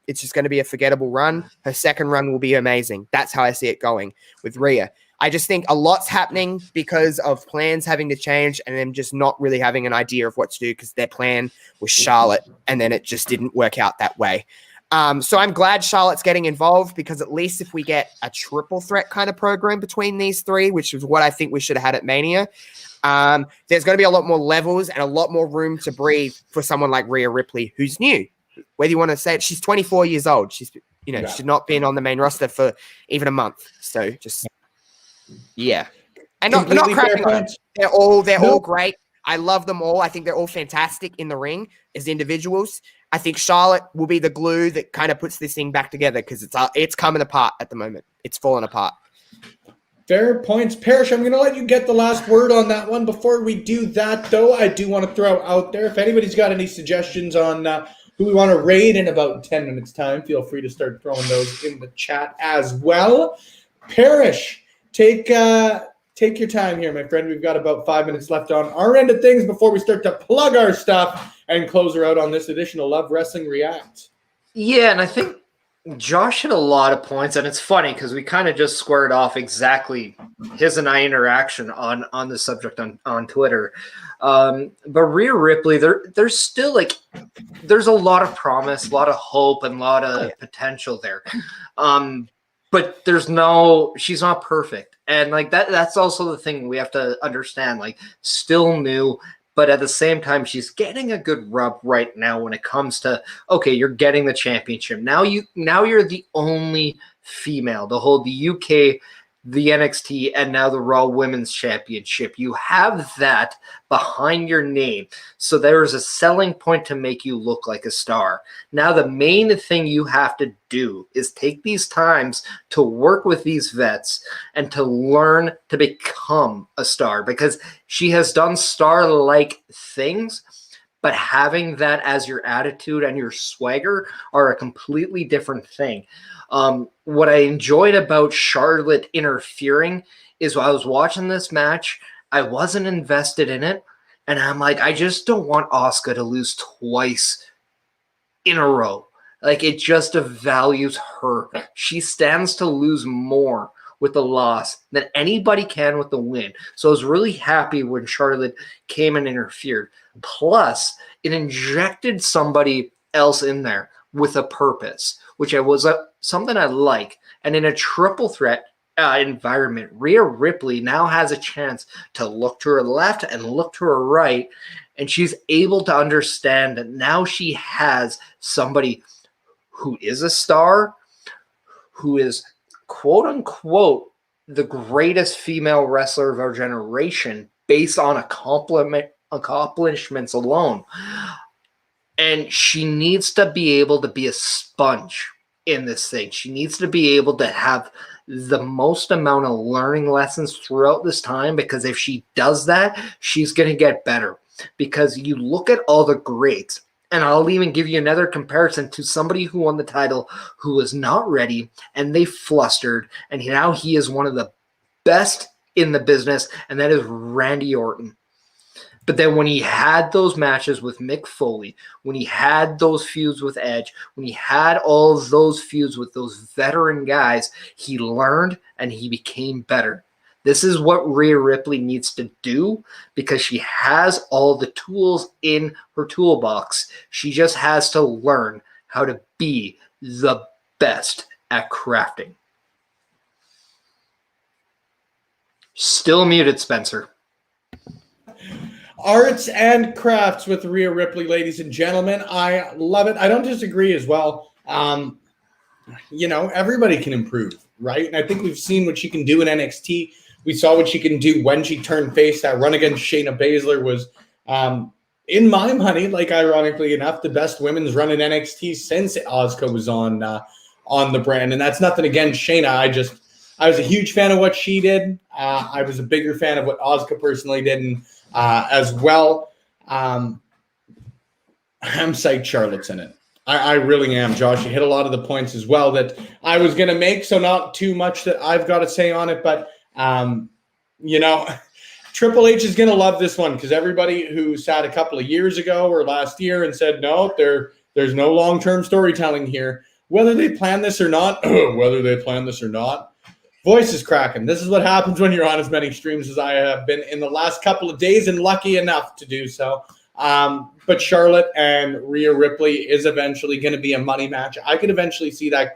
it's just going to be a forgettable run. Her second run will be amazing. That's how I see it going with Rhea. I just think a lot's happening because of plans having to change and them just not really having an idea of what to do because their plan was Charlotte and then it just didn't work out that way. So I'm glad Charlotte's getting involved because at least if we get a triple threat kind of program between these three, which is what I think we should have had at Mania, there's going to be a lot more levels and a lot more room to breathe for someone like Rhea Ripley, who's new. Whether you want to say it, she's 24 years old. She's not been on the main roster for even a month. So just, yeah. And not crapping on them. They're all great. I love them all. I think they're all fantastic in the ring as individuals. I think Charlotte will be the glue that kind of puts this thing back together because it's coming apart at the moment. It's falling apart. Fair points. Parrish, I'm going to let you get the last word on that one. Before we do that, though, I do want to throw out there, if anybody's got any suggestions on who we want to raid in about 10 minutes' time, feel free to start throwing those in the chat as well. Parrish, take your time here, my friend. We've got about 5 minutes left on our end of things before we start to plug our stuff and close her out on this edition of Love Wrestling React. Yeah, and I think Josh hit a lot of points, and it's funny because we kind of just squared off exactly his and I interaction on the subject on Twitter. But Rhea Ripley, there's still there's a lot of promise, a lot of hope, and a lot of potential there. But she's not perfect. And that's also the thing we have to understand, still new, but at the same time, she's getting a good rub right now when it comes to, okay, you're getting the championship. Now you're the only female to hold the UK, the NXT, and now the Raw Women's Championship. You have that behind your name. So there's a selling point to make you look like a star. Now the main thing you have to do is take these times to work with these vets and to learn to become a star, because she has done star-like things, but having that as your attitude and your swagger are a completely different thing. What I enjoyed about Charlotte interfering is while I was watching this match, I wasn't invested in it. And I'm like, I just don't want Asuka to lose twice in a row. It just devalues her. She stands to lose more with the loss than anybody can with the win. So I was really happy when Charlotte came and interfered. Plus, it injected somebody else in there with a purpose, which was something I like. And in a triple threat environment, Rhea Ripley now has a chance to look to her left and look to her right, and she's able to understand that now she has somebody who is a star, who is quote unquote, the greatest female wrestler of our generation based on accomplishments alone. And she needs to be able to be a sponge in this thing. She needs to be able to have the most amount of learning lessons throughout this time, because if she does that, she's going to get better. Because you look at all the greats, and I'll even give you another comparison to somebody who won the title who was not ready and they flustered, and now he is one of the best in the business, and that is Randy Orton. But then when he had those matches with Mick Foley, when he had those feuds with Edge, when he had all those feuds with those veteran guys, he learned and he became better. This is what Rhea Ripley needs to do, because she has all the tools in her toolbox. She just has to learn how to be the best at crafting. Still muted, Spencer. Arts and crafts with Rhea Ripley, ladies and gentlemen. I love it. I don't disagree as well. Everybody can improve, right? And I think we've seen what she can do in NXT. We saw what she can do when she turned face. That run against Shayna Baszler was, in my money, ironically enough, the best women's run in NXT since Asuka was on the brand. And that's nothing against Shayna. I was a huge fan of what she did. I was a bigger fan of what Asuka personally did, and as well. I'm psyched Charlotte's in it. I really am, Josh. You hit a lot of the points as well that I was going to make, so not too much that I've got to say on it. But, Triple H is going to love this one, because everybody who sat a couple of years ago or last year and said, no, there's no long-term storytelling here, whether they plan this or not, voice is cracking. This is what happens when you're on as many streams as I have been in the last couple of days, and lucky enough to do so. But Charlotte and Rhea Ripley is eventually going to be a money match. I could eventually see that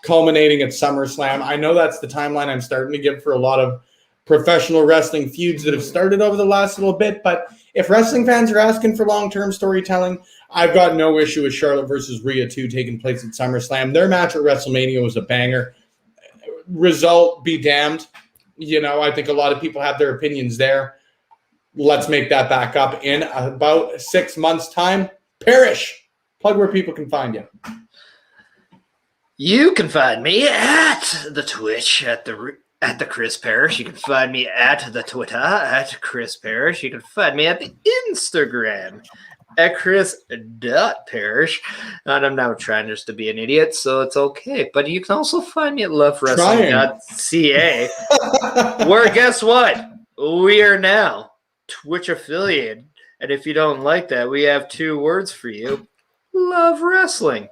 culminating at SummerSlam. I know that's the timeline I'm starting to give for a lot of professional wrestling feuds that have started over the last little bit. But if wrestling fans are asking for long-term storytelling, I've got no issue with Charlotte versus Rhea 2 taking place at SummerSlam. Their match at WrestleMania was a banger. Result be damned. I think a lot of people have their opinions there. Let's make that back up in about 6 months' time. Parrish, plug where people can find you. You can find me at the Twitch at the Chris Parrish. You can find me at the Twitter at Chris Parrish. You can find me at the Instagram at Chris.Parrish. And I'm now trying just to be an idiot, so it's okay. But you can also find me at lovewrestling.ca, where guess what? We are now Twitch affiliated. And if you don't like that, we have 2 words for you. Love wrestling.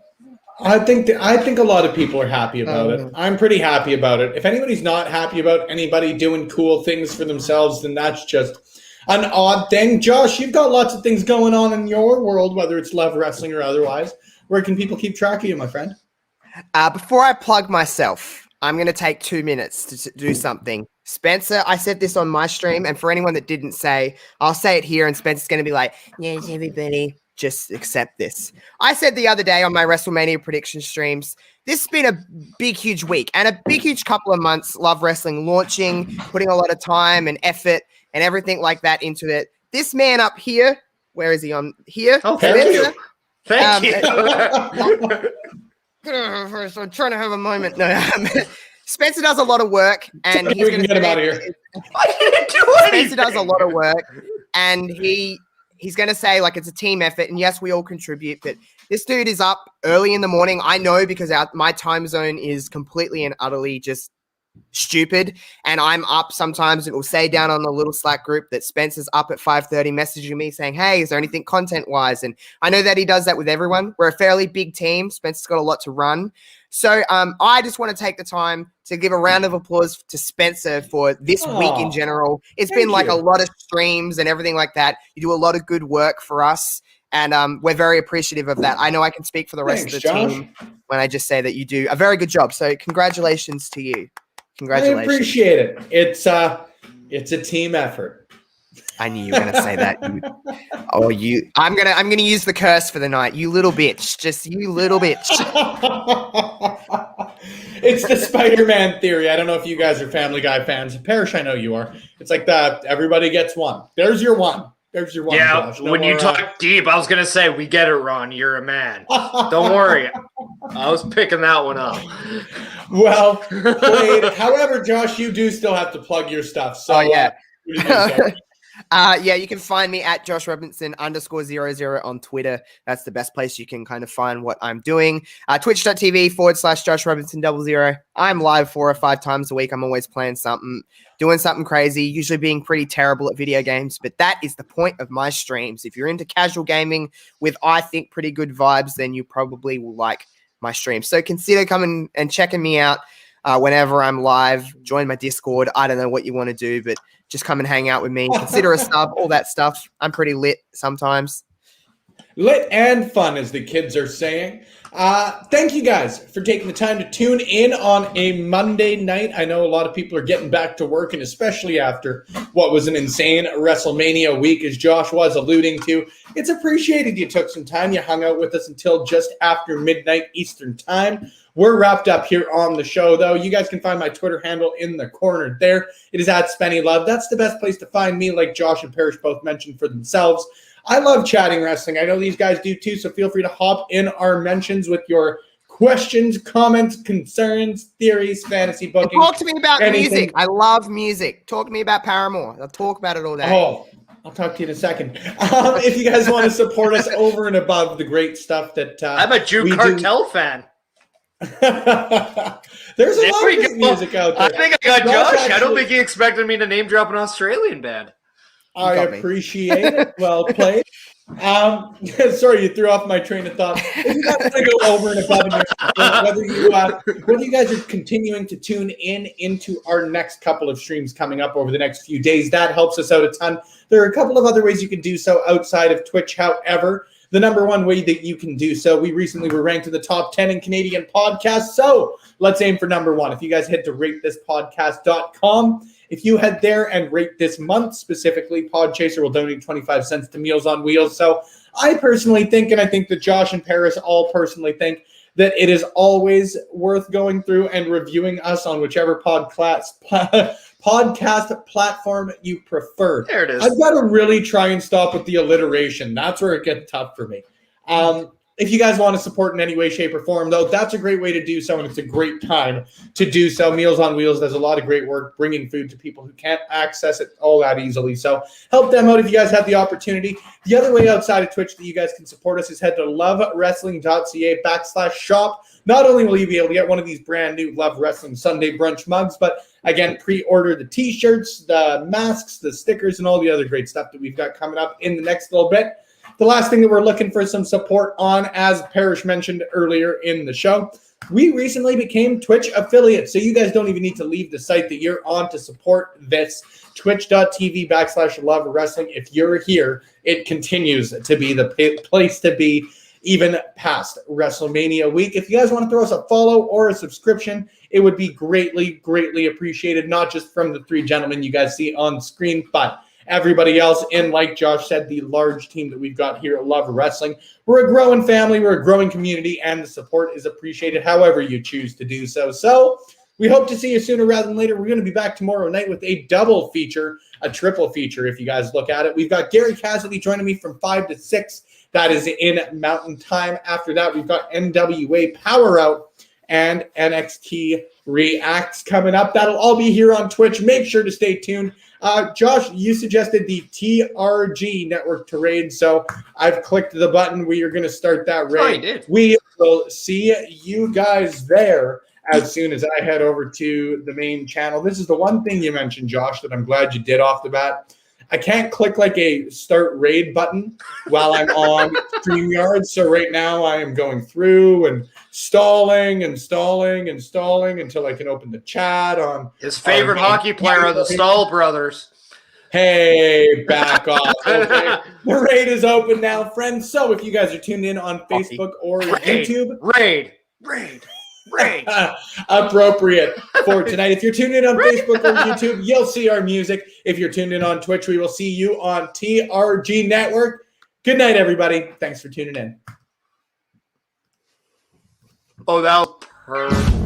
I think a lot of people are happy about it. I'm pretty happy about it. If anybody's not happy about anybody doing cool things for themselves, then that's just an odd thing. Josh, you've got lots of things going on in your world, whether it's Love Wrestling or otherwise. Where can people keep track of you, my friend? Before I plug myself, I'm going to take 2 minutes to do something. Spencer, I said this on my stream, and for anyone that didn't say, I'll say it here, and Spencer's going to be like, yes, everybody, just accept this. I said the other day on my WrestleMania prediction streams, this has been a big, huge week and a big, huge couple of months, Love Wrestling launching, putting a lot of time and effort and everything like that into it. This man up here, where is he on here? Oh, thank you. Thank you. I'm trying to have a moment. No, Spencer does a lot of work, and he's going to get him out of here. I didn't do anything. Spencer does a lot of work, and he's going to say, like, it's a team effort, and yes, we all contribute, but this dude is up early in the morning. I know, because my time zone is completely and utterly just stupid, and I'm up sometimes. It will say down on the little Slack group that Spencer's up at 5:30 messaging me saying, hey, is there anything content-wise? And I know that he does that with everyone. We're a fairly big team. Spencer's got a lot to run. So I just want to take the time to give a round of applause to Spencer for this week in general. It's been like a lot of streams and everything like that. You do a lot of good work for us, and we're very appreciative of that. I know I can speak for the rest of the team when I just say that you do a very good job. So congratulations to you. Congratulations. I appreciate it. It's a team effort. I knew you were gonna say that. I'm gonna use the curse for the night. You little bitch. Just you little bitch. It's the Spider-Man theory. I don't know if you guys are Family Guy fans. Parrish, I know you are. It's like that. Everybody gets one. There's your one. There's your one. Yeah, Josh. No when more, you talk deep, I was gonna say we get it, Ron. You're a man. Don't worry. I was picking that one up. Well played. However, Josh, you do still have to plug your stuff. So, yeah. you do so. Yeah, you can find me at Josh Robinson _00 on Twitter. That's the best place you can kind of find what I'm doing. Twitch.tv /Josh Robinson 00. I'm live 4 or 5 times a week. I'm always playing something, doing something crazy, usually being pretty terrible at video games. But that is the point of my streams. If you're into casual gaming with, I think, pretty good vibes, then you probably will like my streams. So consider coming and checking me out whenever I'm live. Join my Discord. I don't know what you want to do, but just come and hang out with me. Consider a sub, all that stuff. I'm pretty lit sometimes. Lit and fun, as the kids are saying. Thank you guys for taking the time to tune in on a Monday night. I know a lot of people are getting back to work, and especially after what was an insane WrestleMania week, as Josh was alluding to. It's appreciated you took some time. You hung out with us until just after midnight Eastern time. We're wrapped up here on the show, though. You guys can find my Twitter handle in the corner there. It is at SpennyLove. That's the best place to find me, like Josh and Parrish both mentioned for themselves. I love chatting wrestling. I know these guys do too, so feel free to hop in our mentions with your questions, comments, concerns, theories, fantasy booking. Talk to me about anything. music. I love music. Talk to me about Paramore. I'll talk about it all day. Oh, I'll talk to you in a second. If you guys want to support us over and above the great stuff that I'm a Jew Cartel fan. There's a lot of great music out there. I think I got Josh. I don't think he expected me to name drop an Australian band. I appreciate it. Well played. Sorry, you threw off my train of thought. If you guys want to go over and above, whether you guys are continuing to tune in into our next couple of streams coming up over the next few days, that helps us out a ton. There are a couple of other ways you can do so outside of Twitch. However, the number one way that you can do so, we recently were ranked in the top 10 in Canadian podcasts. So let's aim for number one. If you guys head to ratethispodcast.com, if you head there and rate this month specifically, Podchaser will donate 25 cents to Meals on Wheels. So I personally think, and I think that Josh and Paris all personally think, that it is always worth going through and reviewing us on whichever podcast platform you prefer. There it is. I've got to really try and stop with the alliteration. That's where it gets tough for me. If you guys want to support in any way, shape, or form, though, that's a great way to do so, and it's a great time to do so. Meals on Wheels does a lot of great work bringing food to people who can't access it all that easily. So help them out if you guys have the opportunity. The other way outside of Twitch that you guys can support us is head to lovewrestling.ca/shop. Not only will you be able to get one of these brand new Love Wrestling Sunday Brunch mugs, but again, pre-order the t-shirts, the masks, the stickers, and all the other great stuff that we've got coming up in the next little bit. The last thing that we're looking for some support on, as Parrish mentioned earlier in the show, we recently became Twitch affiliates. So you guys don't even need to leave the site that you're on to support this. Twitch.tv/Love Wrestling. If you're here, it continues to be the place to be even past WrestleMania week. If you guys want to throw us a follow or a subscription, it would be greatly, greatly appreciated, not just from the three gentlemen you guys see on screen, but everybody else, and like Josh said, the large team that we've got here at Love Wrestling. We're a growing family, we're a growing community, and the support is appreciated however you choose to do so. So we hope to see you sooner rather than later. We're going to be back tomorrow night with a double feature, a triple feature if you guys look at it. We've got Gary Cassidy joining me from 5 to 6. That is in Mountain Time. After that, we've got NWA Power Out and NXT Reacts coming up. That'll all be here on Twitch. Make sure to stay tuned. Josh, you suggested the TRG network to raid, so I've clicked the button. We are going to start that raid. Oh, you did. We will see you guys there as soon as I head over to the main channel. This is the one thing you mentioned, Josh, that I'm glad you did off the bat. I can't click like a start raid button while I'm on StreamYard. So right now I am going through and stalling until I can open the chat on his favorite hockey player are the Stahl brothers. Hey, back off. Okay. The raid is open now, friends. So if you guys are tuned in on Facebook or YouTube. Raid. Great. Appropriate for tonight. If you're tuned in on Facebook or YouTube, you'll see our music. If you're tuned in on Twitch, we will see you on TRG Network. Good night, everybody. Thanks for tuning in. Oh, that was perfect.